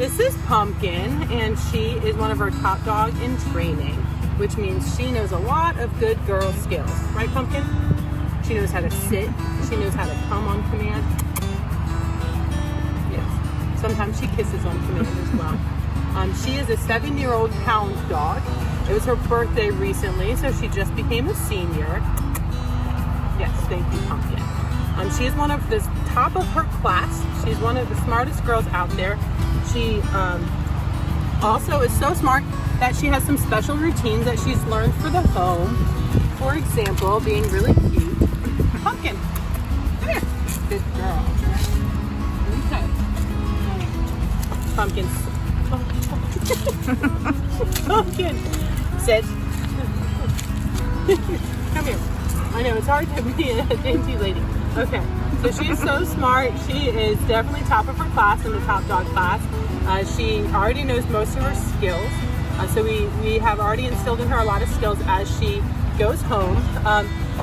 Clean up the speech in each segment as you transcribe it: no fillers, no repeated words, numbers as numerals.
This is Pumpkin, and she is one of our top dog in training, which means she knows a lot of good girl skills. Right, Pumpkin? She knows how to sit. She knows how to come on command. Yes. Sometimes she kisses on command as well. She is a 7-year-old hound dog. It was her birthday recently, so she just became a senior. Yes, thank you, Pumpkin. She is one of the top of her class. She's one of the smartest girls out there. She also is so smart that she has some special routines that she's learned for the home. For example, being really cute. Pumpkin, come here. Good girl. Okay. Pumpkin. Pumpkin, sit. Come here. I know, it's hard to be a dainty lady. Okay, so she's so smart. She is definitely top of her class in the top dog class. She already knows most of her skills. So we have already instilled in her a lot of skills as she goes home.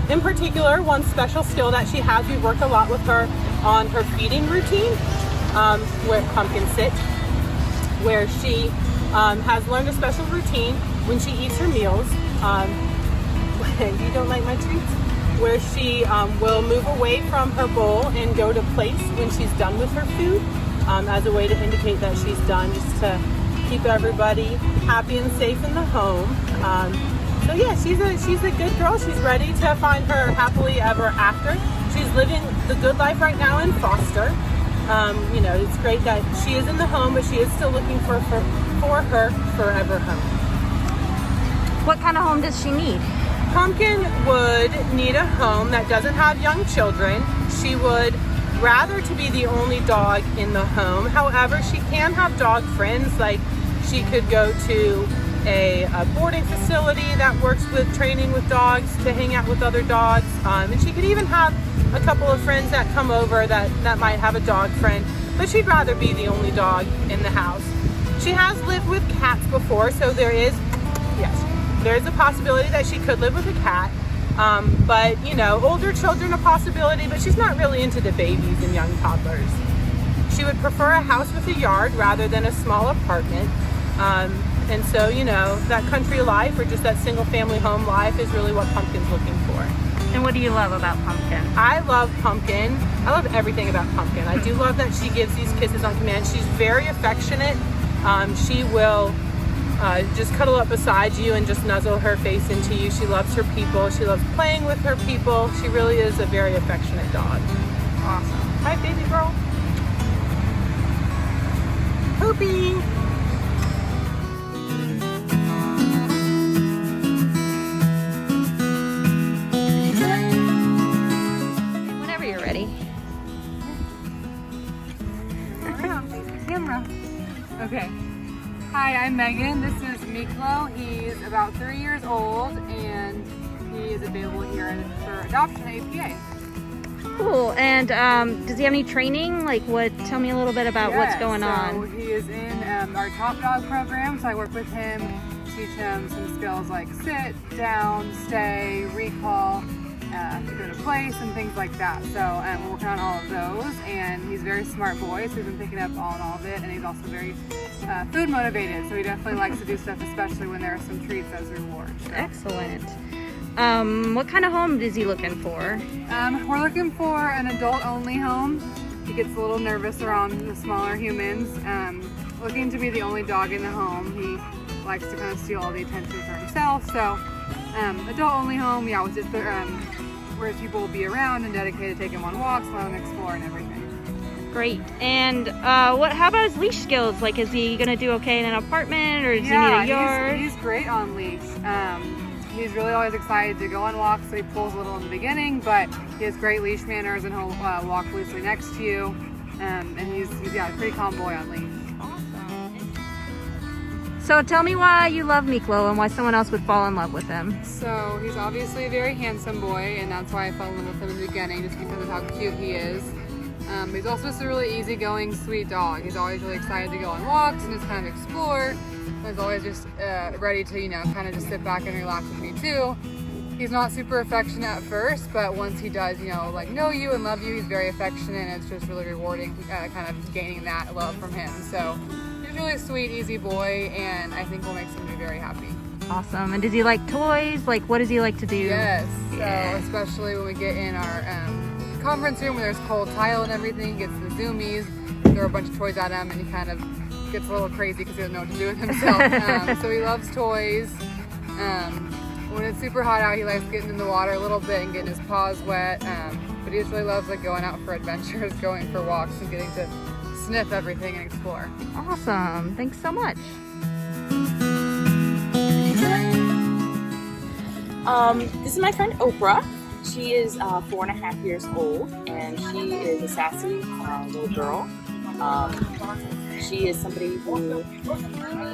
In particular, one special skill that she has, we worked a lot with her on her feeding routine, where Pumpkin sits, where she has learned a special routine when she eats her meals. You don't like my treats? Where she will move away from her bowl and go to place when she's done with her food, as a way to indicate that she's done, just to keep everybody happy and safe in the home. So yeah, she's a good girl. She's ready to find her happily ever after. She's living the good life right now in foster. You know, it's great that she is in the home, but she is still looking for her forever home. What kind of home does she need? Pumpkin would need a home that doesn't have young children. She would rather to be the only dog in the home. However, she can have dog friends. Like, she could go to a boarding facility that works with training with dogs to hang out with other dogs. And she could even have a couple of friends that come over that might have a dog friend. But she'd rather be the only dog in the house. She has lived with cats before, so there is a possibility that she could live with a cat. But, you know, older children a possibility, but she's not really into the babies and young toddlers. She would prefer a house with a yard rather than a small apartment. And so, you know, that country life or just that single family home life is really what Pumpkin's looking for. And what do you love about Pumpkin? I love Pumpkin. I love everything about Pumpkin. I do love that she gives these kisses on command. She's very affectionate. She will just cuddle up beside you and just nuzzle her face into you. She loves her people. She loves playing with her people. She really is a very affectionate dog. Awesome. Hi, baby girl. Poopy. Whenever you're ready. Camera. Okay. Hi, I'm Megan. This is Miklo. He's about 3 years old and he is available here for adoption APA. Cool. And does he have any training? Like, tell me a little bit about what's going on. So he is in our Top Dog program. So I work with him, teach him some skills like sit, down, stay, recall, to go to place and things like that. So we're working on all of those, and he's a very smart boy, so he's been picking up on all of it, and he's also very food motivated, so he definitely likes to do stuff, especially when there are some treats as rewards. So. Excellent. What kind of home is he looking for? We're looking for an adult-only home. He gets a little nervous around the smaller humans. Looking to be the only dog in the home. He likes to kind of steal all the attention for himself, so adult-only home, yeah, with just where people will be around and dedicated to take him on walks, let him explore and everything. Great. And how about his leash skills? Like, is he gonna do okay in an apartment, or does he need a yard? He's great on leash. He's really always excited to go on walks, so he pulls a little in the beginning, but he has great leash manners and he'll walk loosely next to you. And he's a pretty calm boy on leash. So tell me why you love Miklo and why someone else would fall in love with him. So he's obviously a very handsome boy, and that's why I fell in love with him in the beginning, just because of how cute he is. He's also just a really easygoing, sweet dog. He's always really excited to go on walks and just kind of explore. He's always just ready to, you know, kind of just sit back and relax with me too. He's not super affectionate at first, but once he does, you know, like know you and love you, he's very affectionate, and it's just really rewarding kind of gaining that love from him. So he's really sweet, easy boy, and I think we'll make somebody very happy. Awesome. And does he like toys? Like, what does he like to do? Yes. Yeah. So especially when we get in our conference room where there's cold tile and everything, he gets the zoomies, throw a bunch of toys at him, and he kind of gets a little crazy because he doesn't know what to do with himself. So he loves toys. When it's super hot out, he likes getting in the water a little bit and getting his paws wet. But he just really loves like going out for adventures, going for walks, and getting to sniff everything and explore. Awesome. Thanks so much. This is my friend Oprah. She is 4.5 years old, and she is a sassy little girl. She is somebody who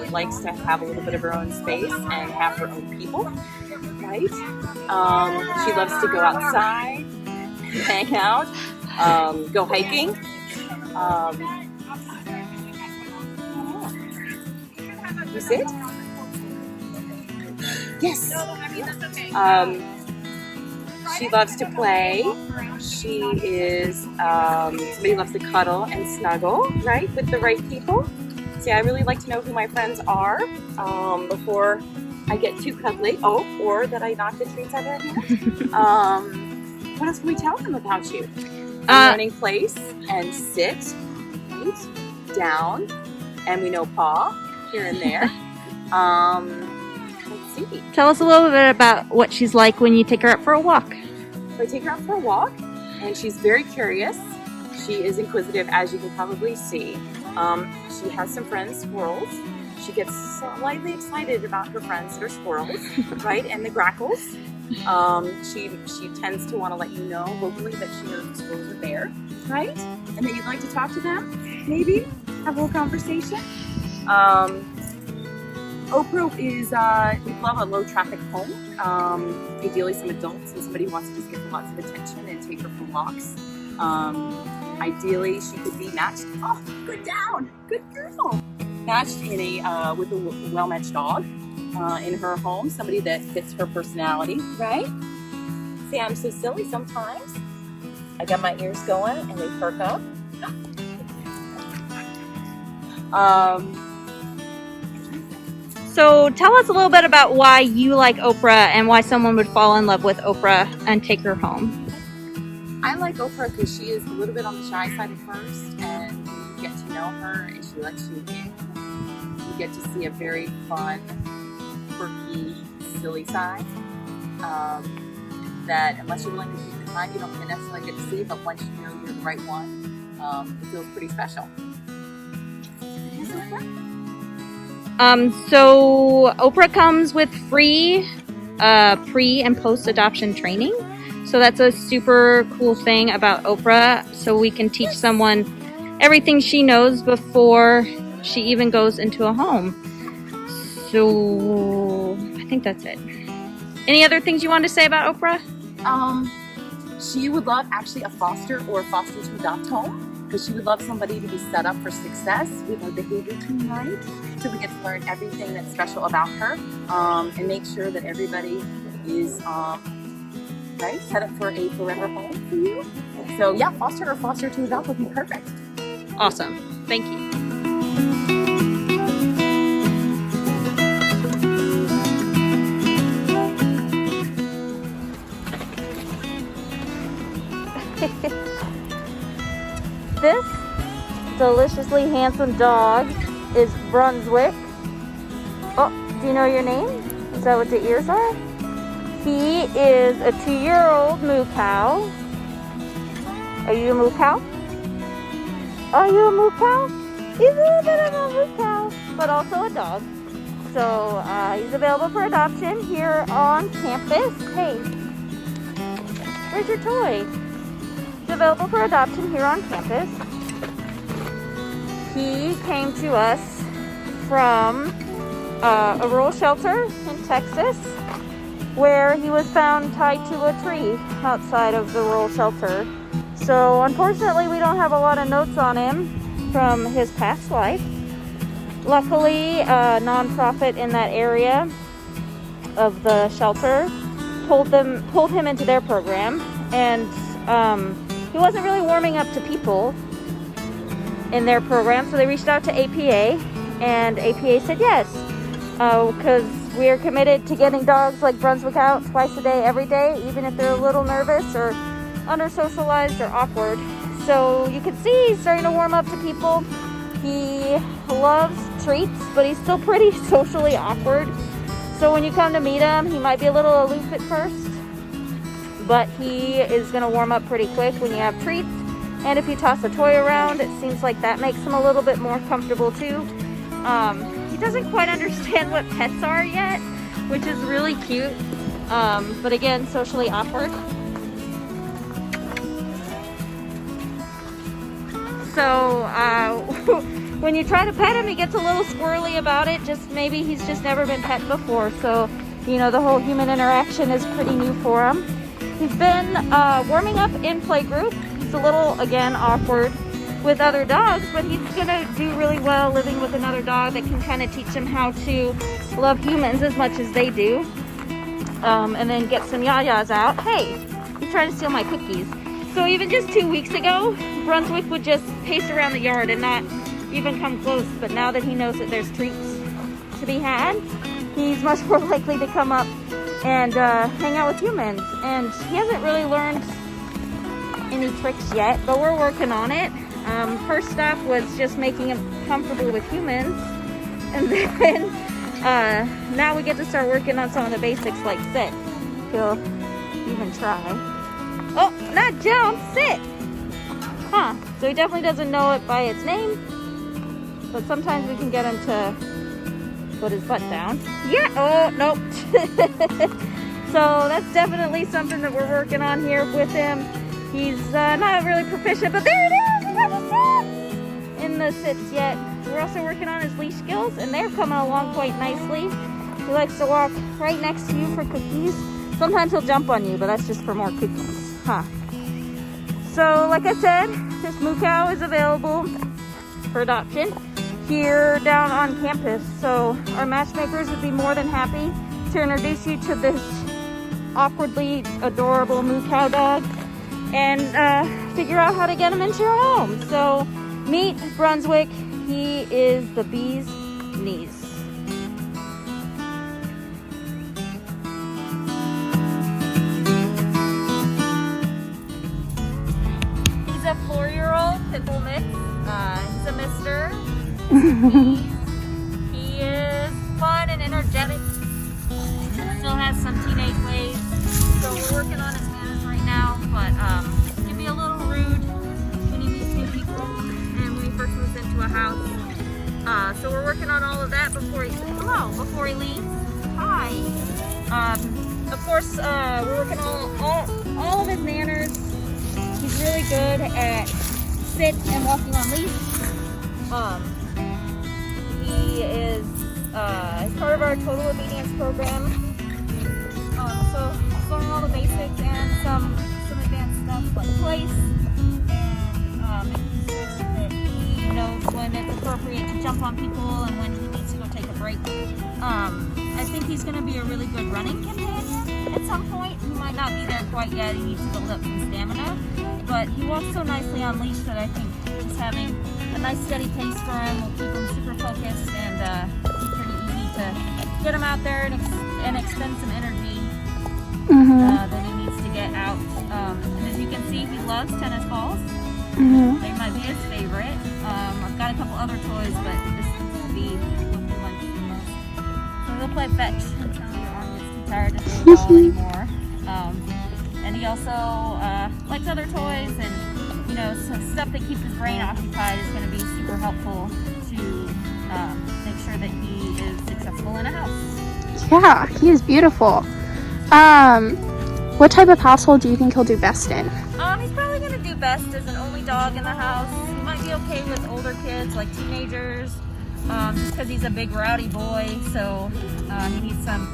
likes to have a little bit of her own space and have her own people, right? She loves to go outside, hang out, go hiking. You sit? Yes. She loves to play. She is somebody who loves to cuddle and snuggle, right, with the right people. See, I really like to know who my friends are before I get too cuddly. Oh, or that I knock the treats out of their hand. What else can we tell them about you? A learning place and sit, right, down, and we know paw here and there. Let's see. Tell us a little bit about what she's like when you take her out for a walk. So I take her out for a walk, and she's very curious. She is inquisitive, as you can probably see. She has some friends, squirrels. She gets slightly excited about her friends that are squirrels, right, and the grackles. She tends to want to let you know vocally that she knows the squirrels are there, right, and that you'd like to talk to them, maybe have a little conversation. Oprah is, we love a low traffic home. Ideally some adults and somebody who wants to just give her lots of attention and take her for walks. Ideally she could be matched, oh, good down, good girl. Matched in a, with a well-matched dog in her home, somebody that fits her personality, right? See, I'm so silly sometimes. I got my ears going and they perk up. So tell us a little bit about why you like Oprah and why someone would fall in love with Oprah and take her home. I like Oprah because she is a little bit on the shy side at first, and you get to know her and she lets you in. You get to see a very fun, quirky, silly side that unless you're willing to take the time, you don't necessarily get to see, but once you know you're the right one, it feels pretty special. So Oprah comes with free pre and post adoption training. So that's a super cool thing about Oprah. So we can teach someone everything she knows before she even goes into a home. So I think that's it. Any other things you want to say about Oprah? She would love actually a foster or a foster to adopt home, because she would love somebody to be set up for success with her behavior team, right? So we get to learn everything that's special about her and make sure that everybody is right, set up for a forever home for you. So yeah, foster or foster to adopt would be perfect. Awesome. Thank you. This deliciously handsome dog is Brunswick. Oh, do you know your name? Is that what the ears are? He is a 2-year-old moo cow. Are you a moo cow? Are you a moo cow? He's a little bit of a moo cow, but also a dog. So he's available for adoption here on campus. Hey, where's your toy? He's available for adoption here on campus. He came to us from a rural shelter in Texas, where he was found tied to a tree outside of the rural shelter. So unfortunately we don't have a lot of notes on him from his past life. Luckily, a nonprofit in that area of the shelter pulled him into their program, and he wasn't really warming up to people in their program, so they reached out to APA, And APA said yes, because we are committed to getting dogs like Brunswick out twice a day, every day, even if they're a little nervous or under-socialized or awkward. So you can see he's starting to warm up to people. He loves treats, but he's still pretty socially awkward. So when you come to meet him, he might be a little aloof at first, but he is going to warm up pretty quick when you have treats. And if you toss a toy around, it seems like that makes him a little bit more comfortable too. He doesn't quite understand what pets are yet, which is really cute. But again, socially awkward. So when you try to pet him, he gets a little squirrely about it. Maybe he's just never been pet before. So, you know, the whole human interaction is pretty new for him. He's been warming up in playgroup. He's a little, again, awkward with other dogs, but he's gonna do really well living with another dog that can kind of teach him how to love humans as much as they do. And then get some yayas out. Hey, he's trying to steal my cookies. So even just 2 weeks ago, Brunswick would just pace around the yard and not even come close. But now that he knows that there's treats to be had, he's much more likely to come up and hang out with humans. And he hasn't really learned any tricks yet, but we're working on it. First step was just making him comfortable with humans, and then now we get to start working on some of the basics like sit. He'll even try. Oh, not jump, sit! Huh, so he definitely doesn't know it by its name, but sometimes we can get him to put his butt down. Yeah, oh, nope. So that's definitely something that we're working on here with him. He's not really proficient, but there it is! He doesn't sit in the sits yet. We're also working on his leash skills, and they're coming along quite nicely. He likes to walk right next to you for cookies. Sometimes he'll jump on you, but that's just for more cookies. Huh. So, like I said, this moo cow is available for adoption here down on campus. So our matchmakers would be more than happy to introduce you to this awkwardly adorable moo cow dog and figure out how to get him into your home. So meet Brunswick. He is the bee's knees. He's a 4-year-old pit bull mix. He's a mister. He is fun and energetic. Still has some teenage ways. So we're working on his manners right now, but he can be a little rude when he meets new people and when he first moves into a house. So we're working on all of that before he leaves. Hi. Of course, we're working on all of his manners. He's really good at sit and walking on leash. He is he's part of our total obedience program. So he's learning all the basics and some advanced stuff like place and making sure that he knows when it's appropriate to jump on people and when he needs to go take a break. I think he's going to be a really good running companion at some point. He might not be there quite yet. He needs to build up some stamina, but he walks so nicely on leash that I think just having a nice steady pace for him will keep him super focused and be pretty easy to get him out there and expend some energy that he needs to get out. And as you can see, he loves tennis balls. They might be his favorite. I've got a couple other toys, but this seems to be what he likes the most. So he'll play fetch until your arm gets too tired to throw the ball anymore. And he also likes other toys, and you know, stuff that keeps his brain occupied is going to be super helpful to make sure that he is successful in a house. Yeah, he is beautiful. What type of household do you think he'll do best in? He's probably going to do best as an only dog in the house. He might be okay with older kids, like teenagers, just because he's a big rowdy boy, so he needs some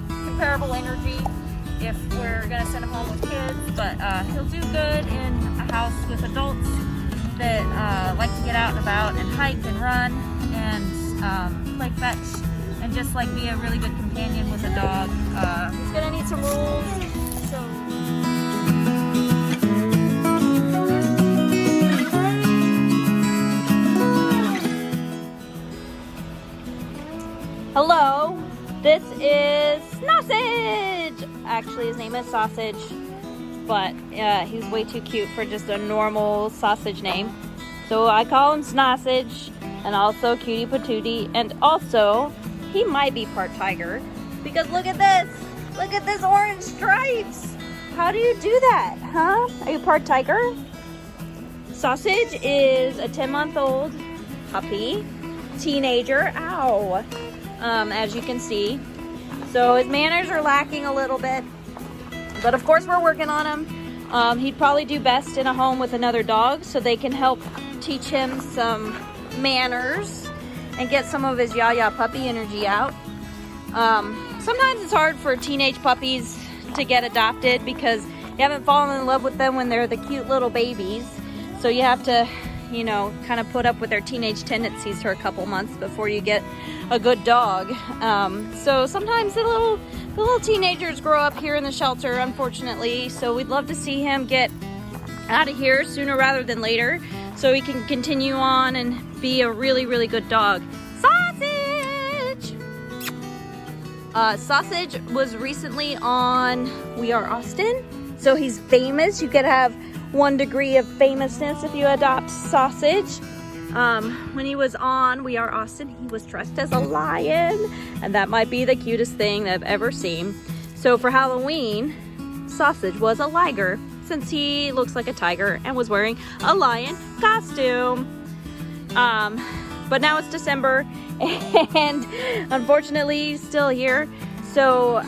comparable energy if we're going to send him home with kids. But he'll do good in a house with adults that like to get out and about and hike and run and play fetch and just like be a really good companion with a dog. He's gonna need some rules. this is Sausage. Actually, his name is Sausage, but he's way too cute for just a normal sausage name. So I call him Sausage, and also Cutie Patootie, and also he might be part tiger because look at this. Look at this orange stripes. How do you do that, huh? Are you part tiger? Sausage is a 10-month-old puppy, teenager, ow, as you can see. So his manners are lacking a little bit, but of course we're working on him. He'd probably do best in a home with another dog so they can help teach him some manners and get some of his yaya puppy energy out. Sometimes it's hard for teenage puppies to get adopted because you haven't fallen in love with them when they're the cute little babies. So you have to, you know, kind of put up with their teenage tendencies for a couple months before you get a good dog. So sometimes the little teenagers grow up here in the shelter, unfortunately. So we'd love to see him get out of here sooner rather than later so he can continue on and be a really, really good dog. Sausage! Sausage was recently on We Are Austin. So he's famous. You could have 1 degree of famousness if you adopt Sausage. When he was on We Are Austin, he was dressed as a lion, and that might be the cutest thing I've ever seen. So for Halloween, Sausage was a liger since he looks like a tiger and was wearing a lion costume. But now it's December and unfortunately he's still here. So,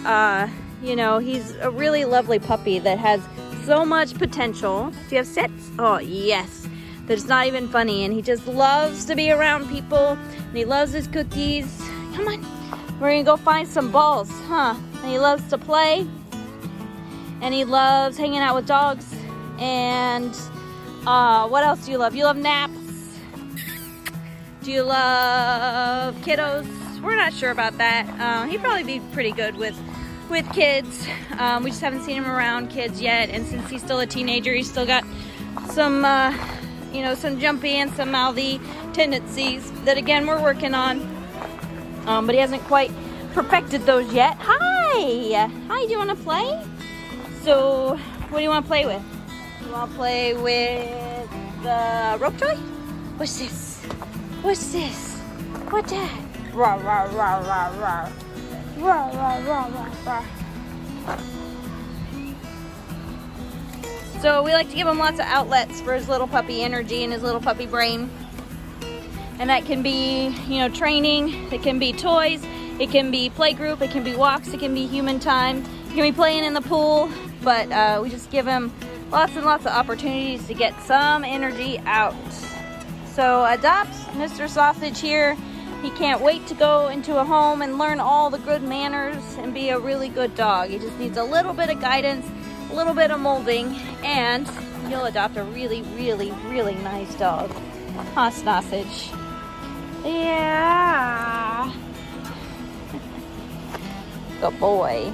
you know, he's a really lovely puppy that has so much potential. Do you have sets? Oh, yes. That's not even funny. And he just loves to be around people. And he loves his cookies. Come on. We're going to go find some balls, huh? And he loves to play. And he loves hanging out with dogs. And what else do you love? You love naps. Do you love kiddos? We're not sure about that. He'd probably be pretty good with kids. We just haven't seen him around kids yet, and since he's still a teenager, he's still got some you know, some jumpy and some mouthy tendencies that again we're working on, but he hasn't quite perfected those yet. Hi, do you want to play? So what do you want to play with? You want to play with the rope toy? What's this? What that? Rah, rah, rah, rah, rah. Rah, rah, rah, rah, rah. So we like to give him lots of outlets for his little puppy energy and his little puppy brain. And that can be, you know, training, it can be toys, it can be play group, it can be walks, it can be human time, it can be playing in the pool, but we just give him lots and lots of opportunities to get some energy out. So adopt Mr. Sausage here. He can't wait to go into a home and learn all the good manners and be a really good dog. He just needs a little bit of guidance, a little bit of molding, and you'll adopt a really, really, really nice dog. Huh, Sausage? Yeah. Good boy.